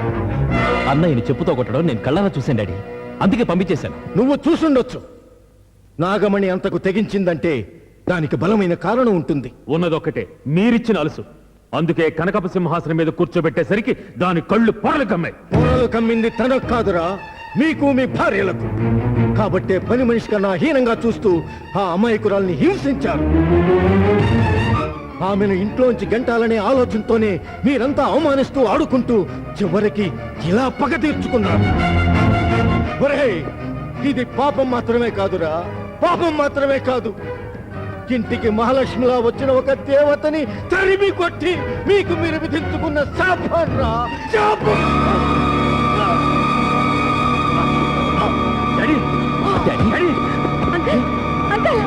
అన్నయ్యని చెప్పుతో కొట్టడం నేను కళ్ళారా చూశాను డాడీ, అందుకే పంపించేశాను. నువ్వు చూసుండొచ్చు. నాగమణి అంతకు తెగించిందంటే దానికి బలమైన కారణం ఉంటుంది. ఉన్నదొక్కటే, మీరిచ్చిన అలుసు. అందుకే కనకపు సింహాసనం మీద కూర్చోబెట్టేసరికి దాని కళ్ళు పొరలు కమ్మాయి. పొరలు కమ్మింది తనకు కాదురా, మీకు, మీ భార్యలకు. కాబట్టే పని మనిషి కన్నా హీనంగా చూస్తూ ఆ అమాయకురాల్ని హింసించారు. ఆమెను ఇంట్లోంచి గంటాలనే ఆలోచనతోనే మీరంతా అవమానిస్తూ ఆడుకుంటూ చివరికి ఇలా పగ తీర్చుకున్నారు. ఒరేయ్, ఇది పాపం మాత్రమే కాదురా, పాపం మాత్రమే కాదు. ఇంటికి మహాలక్ష్మిలా వచ్చిన ఒక దేవతని తరిమి కొట్టి మీకు మీరు విధించుకున్న శాపం రా, శాపం. Daddy, daddy, daddy. Uncle, uncle.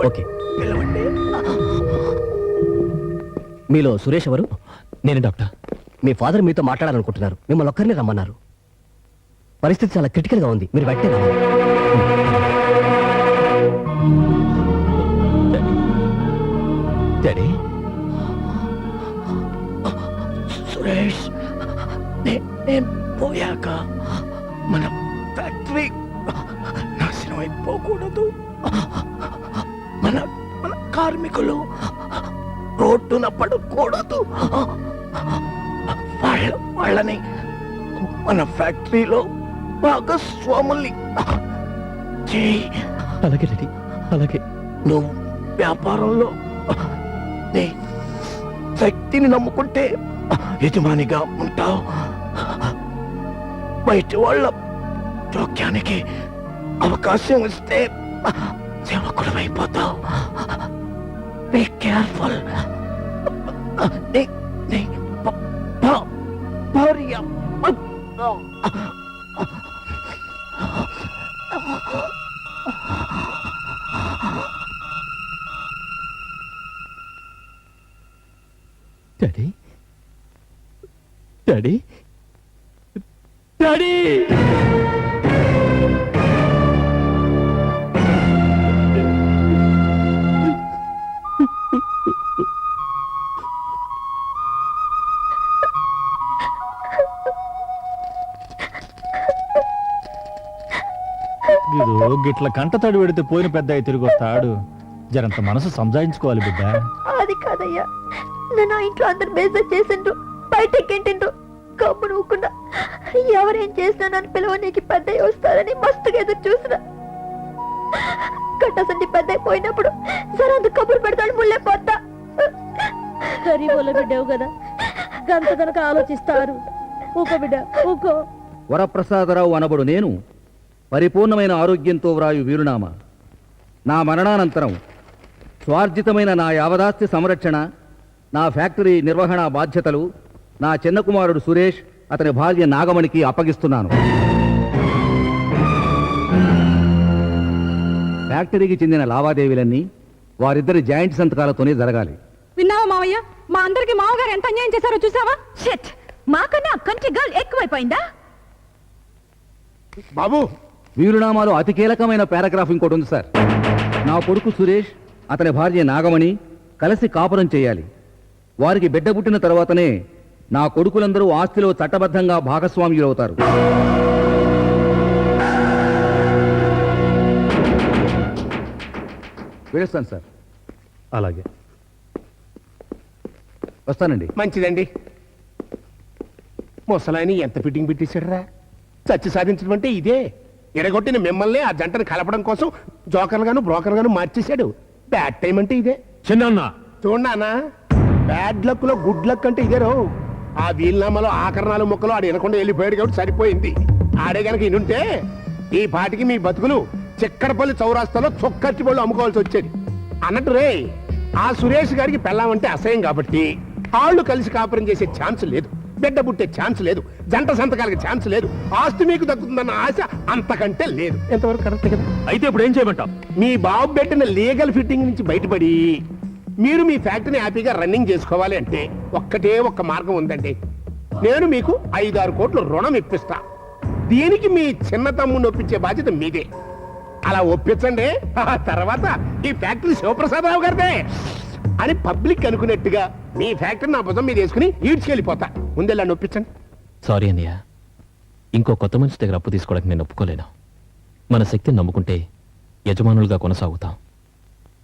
Okay. మీలో సురేష్ ఎవరు? నేను డాక్టర్. మీ ఫాదర్ మీతో మాట్లాడాలనుకుంటున్నారు. మిమ్మల్ని ఒక్కరిని రమ్మన్నారు. పరిస్థితి చాలా క్రిటికల్ గా ఉంది. మీరు వెంటనే రావాలి. డాడీ, సురేష్, నేను పోయాక మన ఫ్యాక్టరీ నాశనం అయిపోకూడదు. మన మన కార్మికులు రోడ్డున పడకూడదు. వాళ్ళని మన ఫ్యాక్టరీలో భాగస్వాముల్ని చేయి. అలాగే డాడీ, అలాగే. నువ్వు వ్యాపారంలో నీ శక్తిని నమ్ముకుంటే యజమానిగా ఉంటావు. బయట వాళ్ళ జోక్యానికి అవకాశం ఇస్తే సేవకుడు అయిపోతావు. Be careful. భార్య డాడీ, డాడీ, డాడీ. వీడు గిట్ల కంట తడి పెడితే పోయిన పెద్ద తిరిగి వస్తాడు. జరంత మనసు సంజాయించుకోవాలి బిడ్డ. అది కాదయ్యా, నన్ను ఆ ఇంట్లో అందరు బేజార్ చేసిండ్రు, బయటెక్కింటిండ్రు. కమ్మును ఊకుండా ఎవరేం చేసినానని పిలవనీకి పెద్దయ్య వస్తారని మస్తుగా ఎదురు చూసిన. కట్టసండి పెద్దయ్య పోయినప్పుడు సరంత కబురు పెడతాడు ముళ్ళే పోతా. హరిబోల బిడ్డవు కదా, గంత కనుక ఆలోచిస్తారు. ఊకో బిడ్డ, ఊకో. వరప్రసాదరావు అనబడు నేను పరిపూర్ణమైన ఆరోగ్యంతో వ్రాయు వీరునామా. నా మరణానంతరం స్వార్జితమైన నా యావదాస్తి సంరక్షణ, నా ఫ్యాక్టరీ నిర్వహణ బాధ్యతలు నా చిన్న కుమారుడు సురేష్, అతని భార్య నాగమణికి అప్పగిస్తున్నాను. ఫ్యాక్టరీకి చెందిన లావాదేవీలన్నీ వారిద్దరి జాయింట్ సంతకాలతోనే జరగాలి. విన్నావా మావయ్య? మా అందరికి మావగారు ఎంత అన్యాయం చేశారో చూసావా? షిట్, మాకన్నా కంటి గర్ల్ ఎక్కువైపోయిందా? బాబు వీరునామాలో అతి కీలకమైన పారాగ్రాఫ్ ఇంకోటి ఉంది సార్. నా కొడుకు సురేష్, అతని భార్య నాగమణి కలిసి కాపురం చేయాలి. వారికి బిడ్డ పుట్టిన తర్వాతనే నా కొడుకులందరూ ఆస్తిలో చట్టబద్ధంగా భాగస్వామ్యులవుతారు. వెళ్ళొస్తాను సార్. అలాగే. వస్తానండి. మంచిదండి. ముసలాయని ఎంత ఫిట్టింగ్ పెట్టేశాడరా. చచ్చి సాధించడం అంటే ఇదే. ఎడగొట్టిన మిమ్మల్ని ఆ జంటను కలపడం కోసం జోకర్లుగాను బ్రోకర్గాను మార్చేశాడు. బ్యాడ్ టైం అంటే ఇదే. చిన్న చూడన్నా, బ్యాడ్ లక్ లో గుడ్ లక్ అంటే ఇదే రో. ఆ వీలునామాలో ఆకరణాలు ముక్కలు ఆడు వినకుండా వెళ్ళిపోయాడు కాబట్టి సరిపోయింది. ఆడే గనక ఇనుంటే ఈ పాటికి మీ బతుకులు చిక్కడపల్లి చౌరాస్తాలో చొక్కటి పళ్ళు అమ్ముకోవాల్సి వచ్చేది. అన్నట్టు రే, ఆ సురేష్ గారికి పెళ్ళామంటే అసహ్యం కాబట్టి వాళ్ళు కలిసి కాపురం చేసే ఛాన్స్ లేదు, బిడ్డ పుట్టే ఛాన్స్ లేదు, జంట సంతకాలకి ఛాన్స్ లేదు, ఆస్తి మీకు దక్కుతుందన్న ఆశ అంతకంటే లేదు. ఎంతవరకు కరెక్ట్ కదా? అయితే ఇప్పుడు ఏం చేయమంటావు? మీ బాబు పెట్టిన లీగల్ ఫిట్టింగ్ నుంచి బయటపడి మీరు మీ ఫ్యాక్టరీని హ్యాపీగా రన్నింగ్ చేసుకోవాలి అంటే ఒక్కటే ఒక్క మార్గం ఉందండి. నేను మీకు 5-6 కోట్లు రుణం ఇప్పిస్తా. దీనికి మీ చిన్న తమ్ముడిని ఒప్పించే బాధ్యత మీదే. అలా ఒప్పించండి. ఆ తర్వాత ఈ ఫ్యాక్టరీ శివప్రసాదరావు గారిదే అని పబ్లిక్ అనుకున్నట్టుగా మీ ఫ్యాక్టరీ నా భుజం మీద వేసుకుని ఈడ్చుకెళ్ళిపోతా. ముందెలా ఒప్పించండి. సారీ అన్నయ్య, ఇంకో కొత్త మనిషి దగ్గర అప్పు తీసుకోవడానికి నేను ఒప్పుకోలేను. మన శక్తిని నమ్ముకుంటే యజమానులుగా కొనసాగుతాం,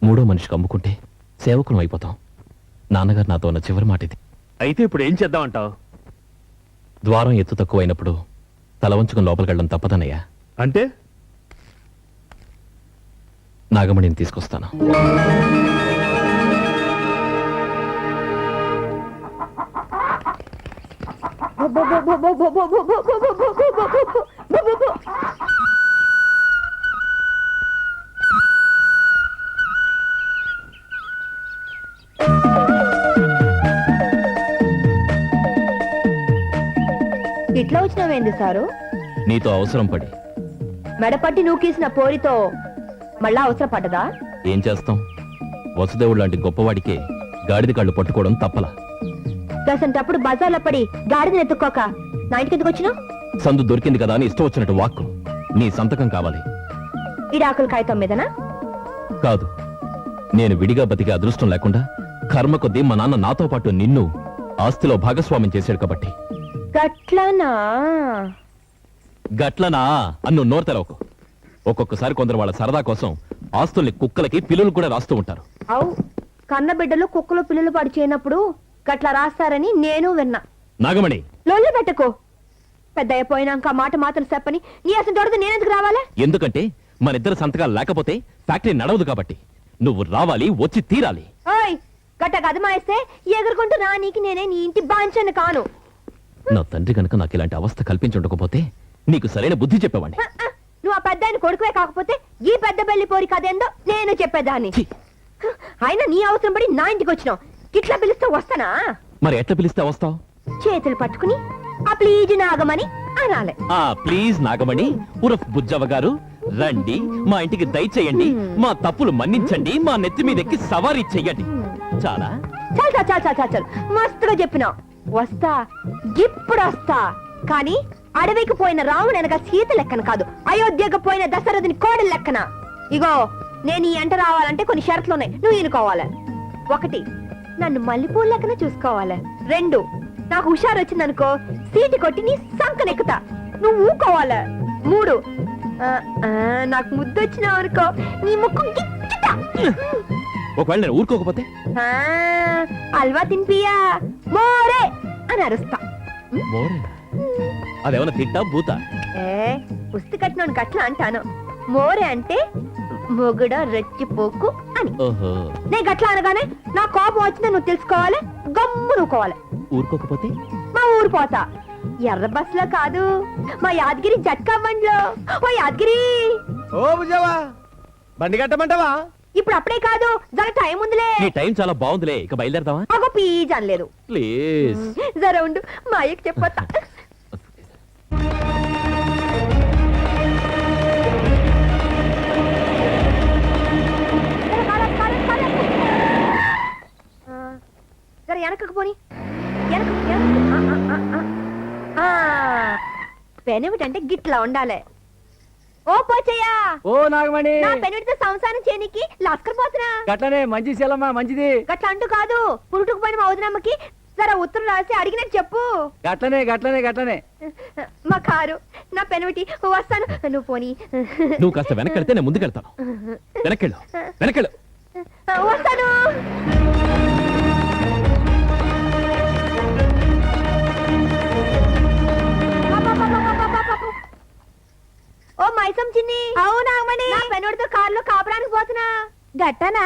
మూడో మనిషికి అమ్ముకుంటే సేవకులం అయిపోతాం. నాన్నగారు నాతో ఉన్న చివరి మాట ఇది. అయితే ఇప్పుడు ఏం చేద్దామంటావు? ద్వారం ఎత్తు తక్కువైనప్పుడు తల వంచుకుని లోపలికి వెళ్ళడం తప్పదన్నయ్య. అంటే నాగమణిని తీసుకొస్తాను. ఇట్లా వచ్చినావేంది సారు? నీతో అవసరం పడి. మెడపట్టి నూకేసిన పోరితో మళ్ళా అవసరం పడ్డదా? ఏం చేస్తాం, వసుదేవుడు లాంటి గొప్పవాడికే గాడిద కాళ్ళు పట్టుకోవడం తప్పలా. గసంటప్పుడు బజార్లో పడి గాడిదని ఎత్తుక్కోక నా ఇంటికి ఎందుకు వచ్చినావు? సందు దొరికింది కదా అని ఇష్టం వచ్చినట్టు వాక్కు. నీ సంతకం కావాలి. ఇడాకుల కాగితం మీదనా? కాదు, నేను విడిగా బతికే అదృష్టం లేకుండా కర్మ కొద్దీ మా నాన్న నాతో పాటు నిన్ను ఆస్తిలో భాగస్వామ్యం చేశాడు కాబట్టి. గట్లనా? గట్లనా అన్ను నోరు తెరవకు. ఒక్కొక్కసారి కొందరు వాళ్ళ సరదా కోసం ఆస్తుల్ని కుక్కలకి పిల్లులు కూడా రాస్తూ ఉంటారు. అవు, కన్న బిడ్డలు కుక్కలు పిల్లలు పాడు చేయనప్పుడు గట్లా రాస్తారని నేను విన్నా. నాగమణి, లొల్లి పెట్టకు. పెద్ద అయిపోయినాక మాట మాత్రం చెప్పని నీ అసలు దొరకదు. నేనెందుకు రావాలా? ఎందుకంటే మన ఇద్దరు సంతకాలు లేకపోతే ఫ్యాక్టరీ నడవదు కాబట్టి. నువ్వు రావాలి, వచ్చి తీరాలి. ఓయ్, గట్ట గదమాయిస్తే ఎగురుకుంటూ నా నీకి నేనే నీ ఇంటి బాంచను కాను. నా తండ్రి కనుక నాకు ఇలాంటి అవస్థ కల్పించుండకపోతే నీకు సరైన బుద్ధి చెప్పేవాణ్ణి. నువ్వు ఆ పెద్ద ఆయన కొడుకువే కాకపోతే ఈ పెద్ద బెల్లి పోరి కదేందో నేను చెప్పేదాన్ని. ఆయన నీ అవసరం పడి నా ఇంటికి వచ్చినావు. ఇట్లా పిలిస్తే వస్తానా? మరి ఎట్లా పిలిస్తే వస్తావు? చేతులు పట్టుకుని ఆ ప్లీజ్ నాగమని అనాలి. ఆ ప్లీజ్ నాగమణి ఉరఫ్ బుజ్జవ్వ గారు రండి, మా ఇంటికి దయచేయండి, మా తప్పులు మన్నించండి, మా నెత్తి మీద ఎక్కి సవారీ చెయ్యండి. చాలా చాలు మస్తుగా చెప్పినావు. వస్తా, ఇప్పుడు వస్తా. కానీ అడవికి పోయిన రాముడు అనగా సీత లెక్కన కాదు, అయోధ్యకు పోయిన దశరథుని కోడలు లెక్కన. ఇగో, నేను ఈ ఎంట రావాలంటే కొన్ని షరతులు ఉన్నాయి, నువ్వు ఈనుకోవాలి. 1, నన్ను మల్లెపూల లెక్కన చూసుకోవాలి. 2, నాకు హుషారు వచ్చిందనుకో సీటు కొట్టి నీ సంకనెక్కుతా, నువ్వు ఊకోవాలి. 3, నాకు ముద్దొచ్చినావు అనుకో నీ ముక్కు గిచ్చుతా. ఒకవేళ నేను ఊరుకోకపోతే అల్వా తినిపియా మోరే అని అరుస్తా. అదేమన్నా తిట్టా బూత? పుస్తక కట్టిన గట్ల అంటాను. మోరే అంటే మొగుడ రెచ్చిపోకు అని. నేను గట్ల అనగానే నా కోపం వచ్చిందని నువ్వు తెలుసుకోవాలి, గమ్ము నువ్వుకోవాలి. ఊరుకోకపోతే మా ఊరు పోతా. ఎర్ర బస్ లో కాదు, మా యాదగిరి జట్కా బండిలో. ఓ యాదగిరి, ఓ బుజ్జవ్వా, బండి కట్టమంటావా? ఇప్పుడు అప్పుడే కాదు, జర టైం ఉందిలే. నీ టైం చాలా బాగుందిలే, ఇక బయలుదేరదామా? అగో పీజ్ అనలేదు. ప్లీజ్ జర ఉండు, మా అయ్యకి చెప్పొత్తా. జర వెనకకు పోని. పెనేమిటంటే గిట్లా ఉండాలి. ఓ పోచయ్యా, ఓ నాగమణి, నా పెనుడితో సంసారం చేయనికి లస్కర్ పోతున్నా. గట్లనే మంచి శీలమ్మా, మంచిది. గట్ల అంటూ కాదు, పురుటుకు పోయిన మా వదినమ్మకి జర ఉత్తరం రాసి అడిగినట్టు చెప్పు. గట్లనే గట్లనే గట్లనే. మా కారు, నా పెనుటి వస్తాను. నువ్వు పోనీ. నువ్వు కాస్త వెనకెళ్తే నేను ముందుకెళ్తాను. వెనకెళ్ళు, వెనకెళ్ళు. వస్తాను. ఓ మైసం చిన్ని. అవునా అమ్మని, నా పెనుడితో కారులో కాపురానికి పోతున్నా. గట్టనా?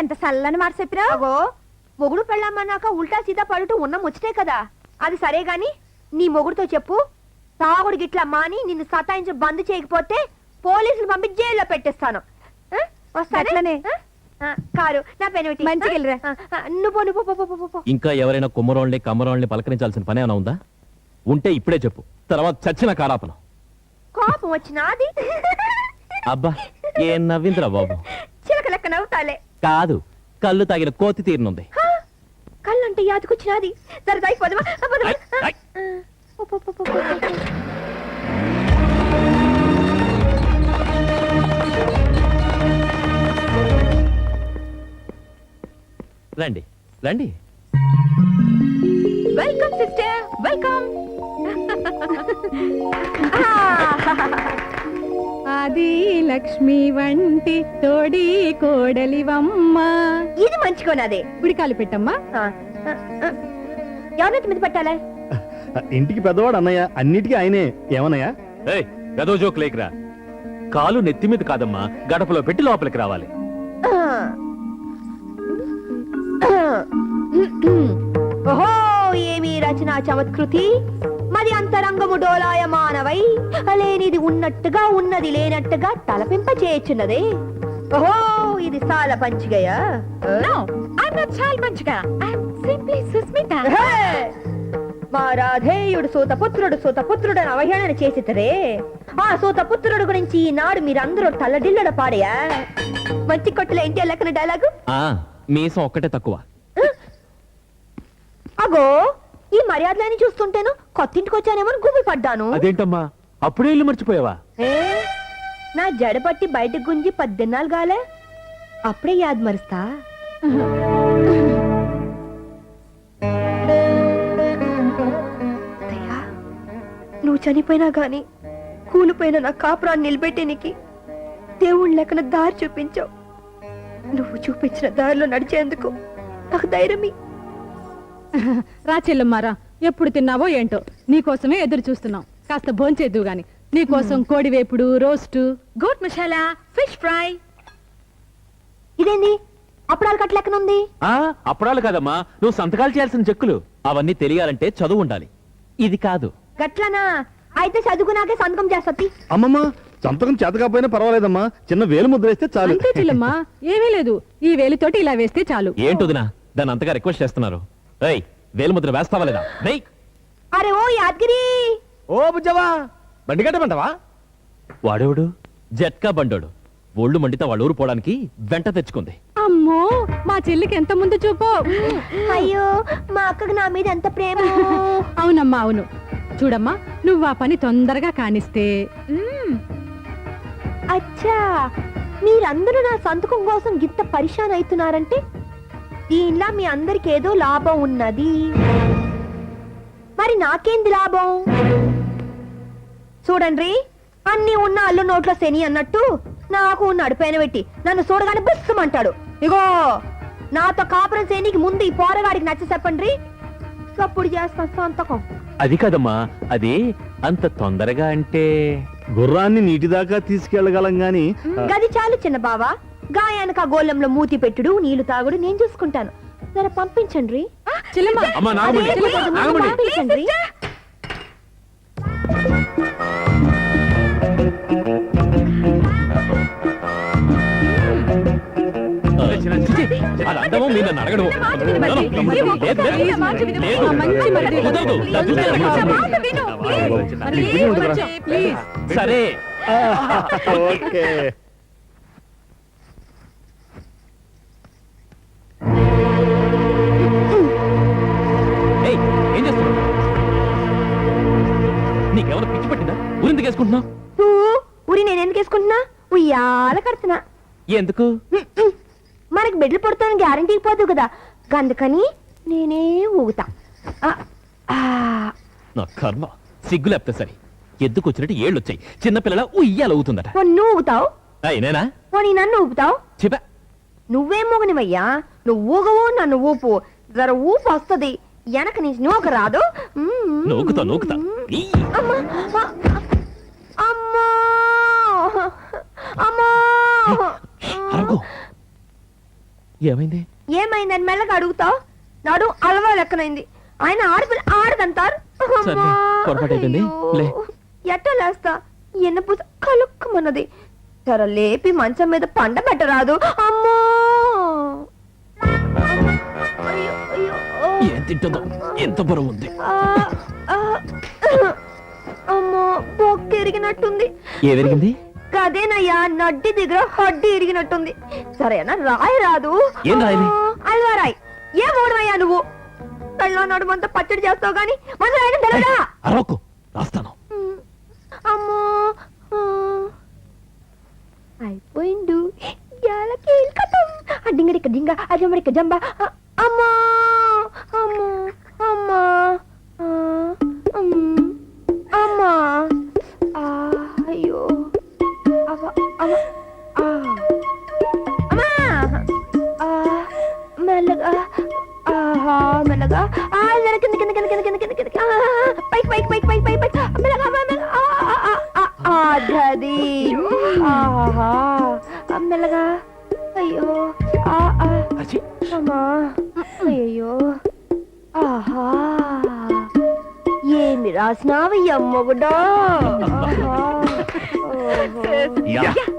ఎంత సల్లని మాట చెప్పినా. అగో, మొగుడు పెళ్ళామన్నాక ఉల్టా సీదా పడుతూ ఉన్న ముచ్చటే కదా. అది సరే గాని నీ మొగుడుతో చెప్పు, తాగుడు గిట్లా మాని నిన్ను సతాయించి బంద్ చేయకపోతే పోలీసులు పంపి జైల్లో పెట్టేస్తాను. వస్తానే. కారు, నా పెనుటి. మంచిగా నువ్వు ఇంకా ఎవరైనా కుమ్మరోళ్ళని కమ్మరోళ్ళని పలకరించాల్సిన పని ఏమైనా ఉందా? ఉంటే ఇప్పుడే చెప్పు, తర్వాత చచ్చిన కారాపను. కోపం వచ్చినాది. అబ్బా, ఏం నవ్విందిరా బాబు. చిలక లెక్క నవ్వుతాలే. కాదు, కళ్ళు తాగిన కోతి తీరునుంది. కళ్ళంటే యాదకొచ్చినాది. సరదాయి పదమా. రండి రండి. Welcome sister, welcome. అది లక్ష్మి వంటి తోడి కోడలివమ్మ. ఇది మంచికోనాదే. ఉడికాలు పెట్టమ్మా. ఎవరైతే మీద పెట్టాలే? ఇంటికి పెద్దవాడు అన్నయ్య, అన్నిటికీ ఆయనే. ఏమన్నయ్యా? ఏయ్, గదో జోక్ లేకురా. కాలు నెత్తి మీద కాదమ్మా, గడపలో పెట్టి లోపలికి రావాలి. ఓహో, ఏమి రచన చమత్కృతి. మరి అంతరంగము డోలాయమానవై లేనిది ఉన్నట్టుగా ఉన్నది లేనట్టుగా తలపింప చేయొచ్చున్నదే. ఓహో, ఇది సాల పంచిగయా? చాలా మంచిగా. సింప్లీ సుస్మిత. మా రాధేయుడు సూతపుత్రుడు అని అవహేళన చేసితరే. ఆ సూతపుత్రుడు గురించి ఈనాడు మీరందరూ తల్లడిల్లడ పాడయా. మంచి కొట్టులో ఇంటి లెక్కన డైలాగు. మీసం ఒక్కటే తక్కువ. అగో, ఈ మర్యాదలని చూస్తుంటేను కొత్తింటికి వచ్చానేమో గుబి పడ్డాను. అదేంటమ్మా, అప్పుడే ఇల్లు మర్చిపోయావా? నా జడపట్టి బయటకు గుంజి 10 దినాలు గాలే, అప్పుడే యాద్ మరుస్తా. నువ్వు చనిపోయినా గాని కూలిపోయిన నా కాపురాన్ని నిలబెట్టేనికి దేవుళ్ళ లెక్కన దారి చూపించావు. నువ్వు చూపించిన దారిలో నడిచేందుకు నాకు ధైర్యమి. రా చెల్లమ్మారా, ఎప్పుడు తిన్నావో ఏంటో, నీకోసమే ఎదురు చూస్తున్నాం. కాస్త భోంచేద్దు గాని. నీకోసం కోడి వేపుడు, roast, goat masala, fish fry. ఇదేంది అప్పుడాలు కట్టలెక్కనుంది? అప్పుడాలు కాదమ్మా, నువ్వు సంతకాలు చేయాల్సిన చెక్కులు. అవన్నీ తెలియాలంటే చదువు ఉండాలి. ఇది కాదు. గట్లనా? అయితే చదువుకున్నాకే సంతకం చేస్తా. అమ్మమ్మ, సంతకం చేత కాకపోయినా పర్వాలేదమ్మా, చిన్న వేలు ముద్ర వేస్తే చాలు. అంతే చెల్లమ్మా, ఏమీ లేదు. ఈ వేలితోటి ఇలా వేస్తే చాలు. ఏంటొదినా దాన్ని అంతగా రిక్వెస్ట్ చేస్తున్నారు? ఏయ్, వేలుముద్ర వేస్తావా లేదా? అరే ఓ యాద్గిరి. ఓ బుజ్జవా, బండి కట్టమంటావా? వాడేవాడు జట్కా బండోడు. ఒళ్ళు మండితే వాళ్ళ ఊరు పోవడానికి వెంట తెచ్చుకుంది. అమ్మో, మా చెల్లికి ఎంత ముందు చూపో. అయ్యో, మా అక్కకు నా మీద ఎంత ప్రేమ. అవునమ్మా, అవును. చూడమ్మా, నువ్వు ఆ పని తొందరగా కానిస్తే. అచ్చా, మీరందరూ నా సంతకం కోసం గిత్త పరిశాన్ అవుతున్నారంటే దీనిలా మీ అందరికి ఏదో లాభం ఉన్నది. మరి నాకేంది లాభం? చూడండి, అన్ని ఉన్న అల్లు నోట్లో శని అన్నట్టు నాకు నడిపైన పెట్టి నన్ను చూడగానే బుస్సమంటాడు. ఇగో, నాతో కాపురం శనికి ముందు ఈ పోరగాడికి నచ్చ చెప్పండి, అప్పుడు చేస్తా సంతకం. అది కాదమ్మా, అది అంత తొందరగా అంటే గుర్రాన్ని నీటి దాకా తీసుకెళ్లగలం గాని. గది చాలు చిన్న బావా. గాయానికి ఆ గోళంలో మూతి పెట్టుడు, నీళ్లు తాగుడు నేను చూసుకుంటాను. జర పంపించండి. అమ్మా, నాగమణి, నాగమణి. పంపించండి. అది అందమో మీరు నన్ను అడగడమో. సరే, ఓకే. ఏం చేస్తున్నావు? నీకెవరో పిచ్చి పట్టిందా? ఊరిందుకు వేసుకుంటున్నావు? ఊరి నేనే ఎందుకు? మనకి బిడ్డలు పుడతాను గ్యారంటీ పోదు కదా, అందుకని నేనే ఊగుతా. ఆ, ఆ. నా కర్మ, సిగ్గు లేకపోతే సరే. ఎందుకు వచ్చినట్టు ఏళ్ళు వచ్చాయి, చిన్నపిల్లల ఉయ్యాలవుతుందట. నువ్వు ఊగుతావు, నేనా? నన్ను ఊపుతావు. చెప్పా. నువ్వేం ఊగనివయ్యా, నువ్వు ఊగవు నన్ను ఊపు. జర ఊపు వస్తుంది, వెనక నుంచి నూక రాదు. నూకుతా నూకుతా. ఈ. అమ్మా, అమ్మా, అమ్మా. అరగో. ఏమైంది? ఏమైందని మెల్లగా అడుగుతావు? నాడు అలవా లెక్కనైంది. ఆయన ఆడపిల్ల ఆడదంటారు. సర్లే, పొరపాటు అయిపోయింది. లే. ఎట్ట లేస్తా, ఎన్న పూస కలుక్కుమన్నది. జర లేపి మంచం మీద పండ పెట్టరాదు. అమ్మో, అయ్యో, అయ్యో. ఏం తింటుందో, ఎంత బరువు ఉంది. అమ్మో, బొక్క ఎరిగినట్టుంది. ఏ విరిగింది? కదేనయ్యా, నడ్డి దగ్గర హడ్డి ఇరిగినట్టుంది. సరేనా, రాయి రాదు. ఏం రాయాలి? అల్వారాయి. ఏం ఓడవయ్యా నువ్వు? కళ్ళ నడుమంతా పచ్చడి చేస్తావు గాని మందు రాయడం తెలవదా? అరవకు, రాస్తాను. అమ్మో, అయిపోయిండు. యాలకి కథం. అడ్డింగడిక డింగ, అజమ్మడిక జంబ. అమ్మా, అమ్మా, అమ్మా, అమ్మా. అయ్యో, మెల్లగా, మెల్లగా. కింద కింద కింద కింద కింద కింద కింద పైకి పైకి పైకి పైకి పైకి పైకి మెల్లగా అదది. మెల్లగా. అయ్యో, అమ్మా, అయ్యో. ఆహా, ఏమి రాసినావయ్యా మొగుడా?